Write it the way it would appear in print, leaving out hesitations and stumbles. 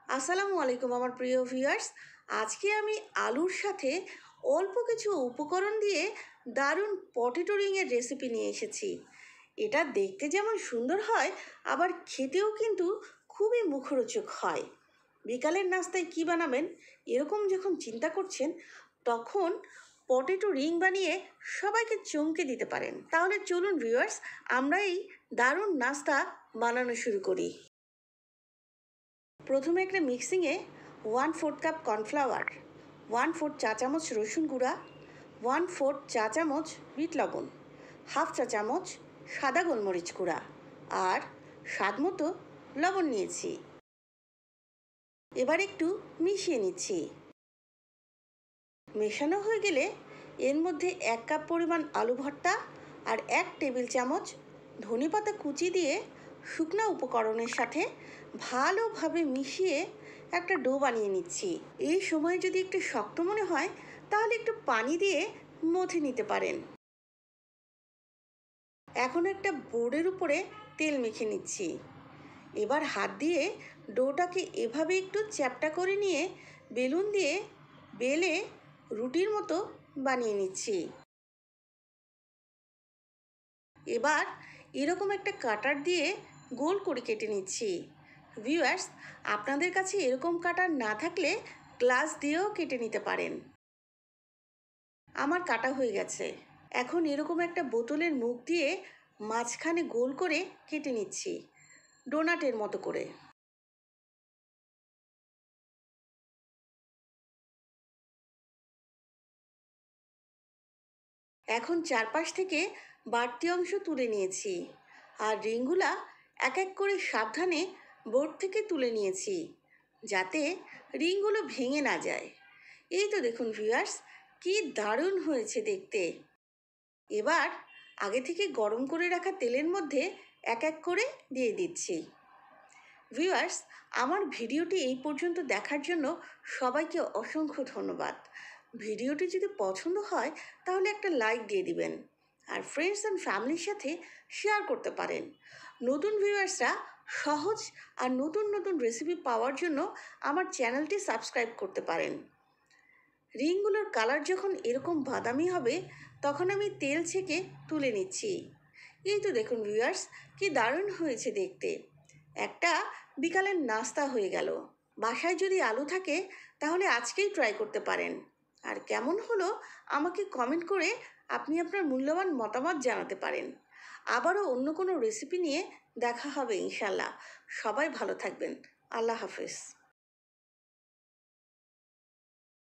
আসসালামু আলাইকুম আমার প্রিয় ভিউয়ার্স। আজকে আমি আলুর সাথে অল্প কিছু উপকরণ দিয়ে দারুণ পটেটো রিংয়ের রেসিপি নিয়ে এসেছি। এটা দেখতে যেমন সুন্দর হয়, আবার খেতেও কিন্তু খুবই মুখরোচক হয়। বিকালের নাস্তায় কী বানাবেন এরকম যখন চিন্তা করছেন, তখন পটেটো রিং বানিয়ে সবাইকে চমকে দিতে পারেন। তাহলে চলুন ভিউয়ার্স, আমরা এই দারুণ নাস্তা বানানো শুরু করি। প্রথমে একটা মিক্সিংয়ে 1/4 কাপ কর্নফ্লাওয়ার, 1/4 চা চামচ রসুন গুঁড়া, 1/4 চা চামচ বিট লবণ, 1/2 চা চামচ সাদা গোলমরিচ গুঁড়া আর স্বাদ মতো লবণ নিয়েছি। এবার একটু মিশিয়ে নিচ্ছি। মেশানো হয়ে গেলে এর মধ্যে 1 কাপ পরিমাণ আলু ভর্তা আর 1 টেবিল চামচ ধনেপাতা কুচি দিয়ে শুকনো উপকরণের সাথে ভালোভাবে মিশিয়ে একটা ডো বানিয়ে নিচ্ছি। এই সময় যদি একটু শক্ত মনে হয় তাহলে একটু পানি দিয়ে মথে নিতে পারেন। এখন একটা বোর্ডের উপরে তেল মেখে নিচ্ছি। এবার হাত দিয়ে ডোটাকে এভাবে একটু চ্যাপ্টা করে নিয়ে বেলুন দিয়ে বেলে রুটির মতো বানিয়ে নিচ্ছি। এবার এরকম একটা কাটার দিয়ে গোল করে কেটে নিচ্ছি। ভিউয়ার্স, আপনাদের কাছে এরকম কাটার না থাকলে গ্লাস দিয়েও কেটে নিতে পারেন। আমার কাটা হয়ে গেছে। এখন এরকম একটা বোতলের মুখ দিয়ে মাঝখানে গোল করে কেটে নিচ্ছি, ডোনাটের মতো করে। এখন চারপাশ থেকে বাড়তি অংশ তুলে নিয়েছি আর রিংগুলা এক এক করে সাবধানে বোর্ড থেকে তুলে নিয়েছি, যাতে রিংগুলো ভেঙে না যায়। এই তো দেখুন ভিউয়ার্স, কি দারুণ হয়েছে দেখতে। এবার আগে থেকে গরম করে রাখা তেলের মধ্যে এক এক করে দিয়ে দিচ্ছি। ভিউয়ার্স, আমার ভিডিওটি এই পর্যন্ত দেখার জন্য সবাইকে অসংখ্য ধন্যবাদ। ভিডিওটি যদি পছন্দ হয় তাহলে একটা লাইক দিয়ে দিবেন আর ফ্রেন্ডস অ্যান্ড ফ্যামিলির সাথে শেয়ার করতে পারেন। নতুন ভিউয়ার্সরা সহজ আর নতুন নতুন রেসিপি পাওয়ার জন্য আমার চ্যানেলটি সাবস্ক্রাইব করতে পারেন। রিংগুলোর কালার যখন এরকম বাদামি হবে তখন আমি তেল ছেঁকে তুলে নিচ্ছি। এই তো দেখুন ভিউয়ার্স, কি দারুণ হয়েছে দেখতে। একটা বিকালের নাস্তা হয়ে গেল। বাসায় যদি আলু থাকে তাহলে আজকেই ট্রাই করতে পারেন। আর কেমন হলো আমাকে কমেন্ট করে আপনি আপনার মূল্যবান মতামত জানাতে পারেন। আবারও অন্য কোনো রেসিপি নিয়ে দেখা হবে ইনশাল্লাহ। সবাই ভালো থাকবেন। আল্লাহ হাফেজ।